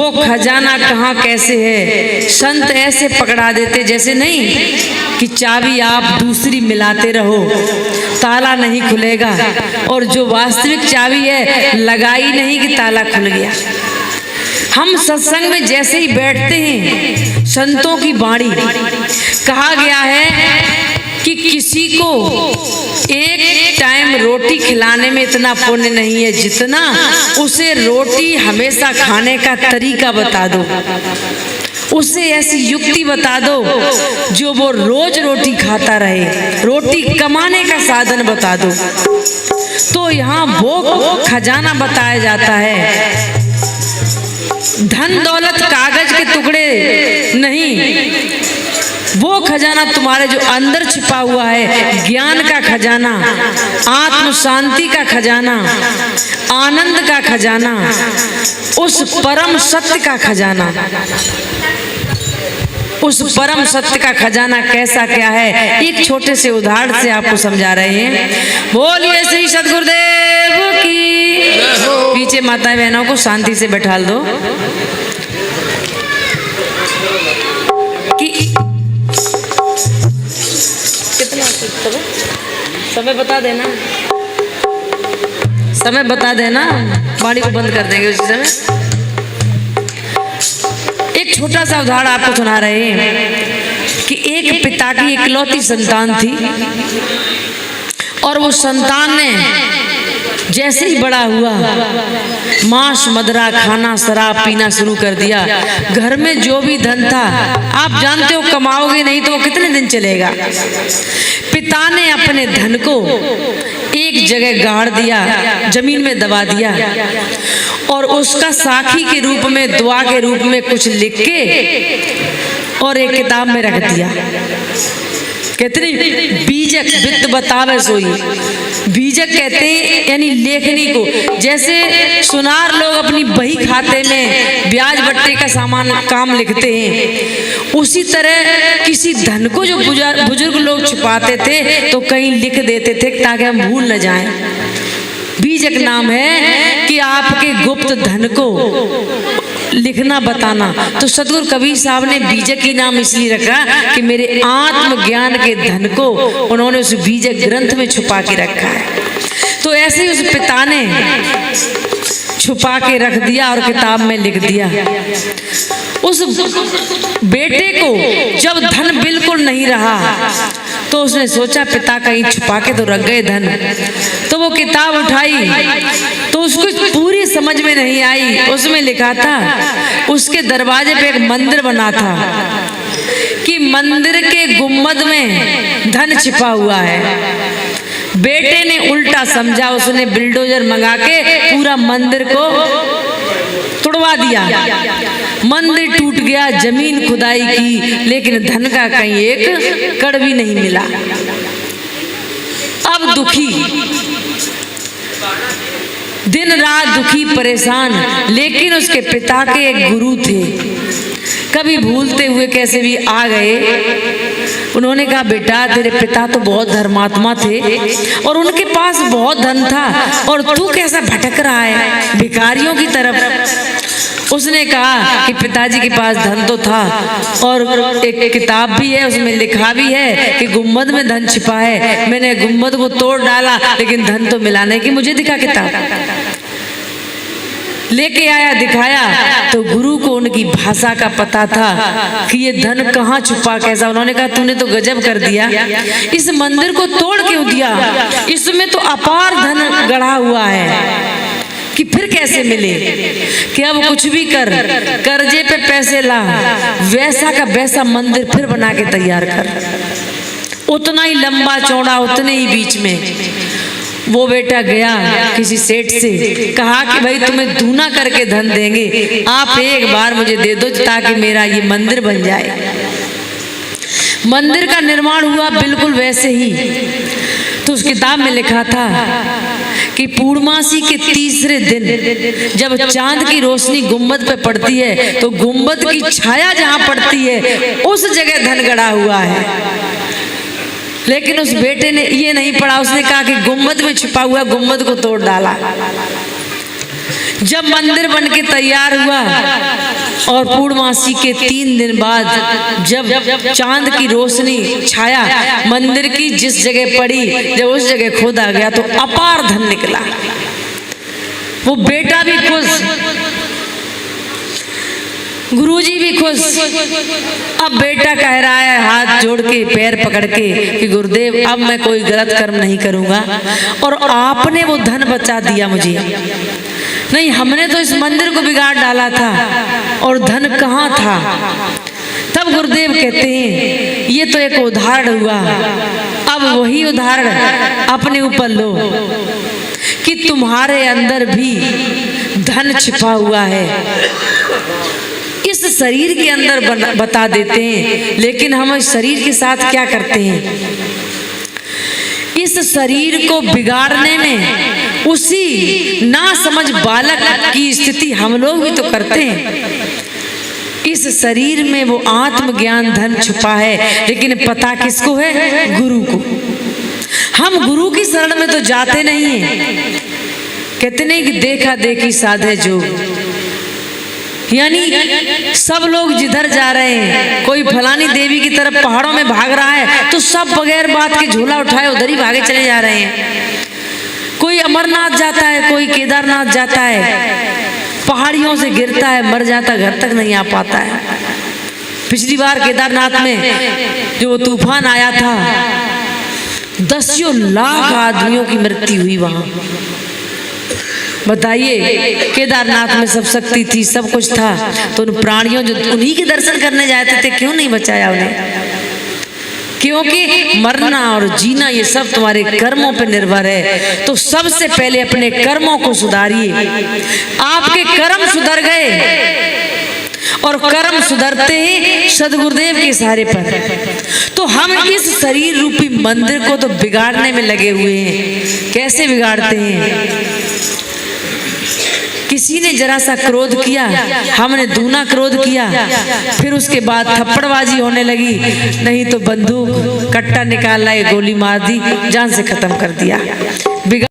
वो खजाना कहाँ कैसे है। संत ऐसे पकड़ा देते जैसे नहीं कि चाबी आप दूसरी मिलाते रहो ताला नहीं खुलेगा, और जो वास्तविक चाबी है लगाई नहीं कि ताला खुल गया। हम सत्संग में जैसे ही बैठते हैं, संतों की वाणी कहा गया है कि किसी को एक टाइम रोटी खिलाने में इतना पुण्य नहीं है जितना उसे रोटी हमेशा खाने का तरीका बता दो, उसे ऐसी युक्ति बता दो जो वो रोज रोटी खाता रहे, रोटी कमाने का साधन बता दो। तो यहाँ वो खजाना बताया जाता है। धन दौलत कागज के टुकड़े नहीं, वो खजाना तुम्हारे जो अंदर छिपा हुआ है, ज्ञान का खजाना, आत्म शांति का खजाना, आनंद का खजाना, उस परम सत्य का खजाना। उस परम सत्य का खजाना कैसा क्या है, एक छोटे से उदाहरण से आपको समझा रहे हैं। बोलिए श्री सद्गुरुदेव की। पीछे माता बहनों को शांति से बैठा दो कि कितना समय बता देना, समय बता देना, वाणी को बंद कर देंगे उसी समय। एक छोटा सा उदाहरण आपको सुना रहे हैं कि एक पिता की इकलौती संतान थी, और वो संतान ने जैसे ही बड़ा हुआ मांस मदिरा खाना शराब पीना शुरू कर दिया। घर में जो भी धन था, आप जानते हो कमाओगे नहीं तो वो कितने दिन चलेगा। पिता ने अपने धन को एक जगह गाड़ दिया, जमीन में दबा दिया, और उसका साखी के रूप में, दुआ के रूप में कुछ लिख के और एक किताब में रख दिया। कितनी बीजक वित्त बतावे सोई, बीजक कहते हैं यानी लेखनी को। जैसे सुनार लोग अपनी बही खाते में ब्याज बट्टे का सामान काम लिखते हैं, उसी तरह किसी धन को जो बुजुर्ग लोग छुपाते थे तो कहीं लिख देते थे ताकि हम भूल न जाएं। बीजक नाम है कि आपके गुप्त धन को लिखना बताना। तो सतगुरु कबीर साहब ने बीजक की नाम इसलिए रखा कि मेरे आत्मज्ञान के धन को उन्होंने उस बीजक ग्रंथ में छुपा के रखा है। तो ऐसे ही उस पिता ने छुपा के रख दिया और किताब में लिख दिया। उस बेटे को जब धन बिल्कुल नहीं रहा तो उसने सोचा पिता कहीं छुपा के तो रख गए धन, तो वो किताब उठाई तो उसको पूरी समझ में नहीं आई। उसमें लिखा था, उसके दरवाजे पे एक मंदिर बना था कि मंदिर के गुम्बद में धन छिपा हुआ है। बेटे ने उल्टा समझा, उसने बिल्डोजर मंगा के पूरा मंदिर को तोड़वा दिया। मंदिर टूट गया, जमीन खुदाई की, लेकिन धन का कहीं एक कड़ भी नहीं मिला। अब दुखी, दिन रात दुखी परेशान, लेकिन उसके पिता के एक गुरु थे, कभी भूलते हुए कैसे भी आ गए। उन्होंने कहा बेटा तेरे पिता तो बहुत धर्मात्मा थे और उनके पास बहुत धन था, और तू कैसा भटक रहा है भिखारियों की तरफ। उसने कहा कि पिताजी के पास धन तो था और एक किताब भी है, उसमें लिखा भी है कि गुम्बद में धन छिपा है। मैंने गुम्बद को तोड़ डाला लेकिन धन तो मिला नहीं। कि मुझे दिखा किताब, लेके आया, दिखाया तो गुरु को उनकी भाषा का पता था कि ये धन कहाँ छुपा कैसा। उन्होंने कहा तूने तो गजब कर दिया, इस मंदिर को तोड़ क्यों दिया, इसमें तो अपार धन गढ़ा हुआ है कि फिर कैसे मिले। कि अब कुछ भी कर, कर्जे पे पैसे ला, वैसा का वैसा मंदिर फिर बना के तैयार कर, उतना ही लंबा चौड़ा उतने ही बीच में। वो बेटा गया किसी सेठ से, कहा कि भाई तुम्हें दूना करके धन देंगे, आप एक बार मुझे दे दो ताकि मेरा ये मंदिर बन जाए। मंदिर का निर्माण हुआ बिल्कुल वैसे ही। तो उस किताब में लिखा था कि पूर्णमासी के तीसरे दिन जब चांद की रोशनी गुम्बद पे पड़ती है तो गुम्बद की छाया जहां पड़ती है उस जगह धन गड़ा हुआ है। लेकिन उस बेटे ने ये नहीं पढ़ा, उसने कहा कि गुम्बद में छिपा हुआ, गुम्बद को तोड़ डाला। जब मंदिर बन के तैयार हुआ और पूर्णमासी के 3 दिन बाद जब चांद की रोशनी छाया मंदिर की जिस जगह पड़ी, जब उस जगह खोदा गया तो अपार धन निकला। वो बेटा भी खुश, गुरुजी भी खुश। अब बेटा कह रहा है हाथ जोड़ के पैर पकड़ के कि गुरुदेव अब मैं कोई गलत कर्म नहीं करूंगा, और आपने वो धन बचा दिया मुझे। नहीं, हमने तो इस मंदिर को बिगाड़ डाला था और धन कहाँ था। तब गुरुदेव कहते हैं ये तो एक उदाहरण हुआ, अब वही उदाहरण अपने ऊपर लो कि तुम्हारे अंदर भी धन छिपा हुआ है। इस शरीर के अंदर बता देते हैं, लेकिन हम इस शरीर के साथ क्या करते हैं? इस शरीर को बिगाड़ने में उसी ना समझ बालक की स्थिति हम लोग भी तो करते हैं। इस शरीर में वो आत्मज्ञान धन छुपा है, लेकिन पता किसको है? गुरु को। हम गुरु की शरण में तो जाते नहीं हैं। कहते नहीं कि देखा देखी साधे जो, यानी सब लोग जिधर जा रहे हैं, कोई फलानी देवी की तरफ पहाड़ों में भाग रहा है तो सब बगैर बात के झोला उठाए उधर ही भागे चले जा रहे हैं। कोई अमरनाथ जाता है, कोई केदारनाथ जाता है, पहाड़ियों से गिरता है, मर जाता, घर तक नहीं आ पाता है। पिछली बार केदारनाथ में जो तूफान आया था, 10 लाख आदमियों की मृत्यु हुई वहां। बताइए, केदारनाथ में सब शक्ति थी, सब कुछ था, तो उन प्राणियों जो उन्हीं के दर्शन करने जाते थे क्यों नहीं बचाया उन्हें? क्योंकि मरना और जीना ये सब तुम्हारे कर्मों पर निर्भर है। तो सबसे पहले अपने कर्मों को सुधारिए। आपके कर्म सुधर गए और कर्म सुधरते ही सदगुरुदेव के सहारे पर, तो हम इस शरीर रूपी मंदिर को तो बिगाड़ने में लगे हुए हैं। कैसे बिगाड़ते हैं? किसी ने जरा सा क्रोध किया, हमने दूना क्रोध किया, फिर उसके बाद थप्पड़बाजी होने लगी, नहीं तो बंदूक कट्टा निकाल लाए, गोली मार दी, जान से खत्म कर दिया।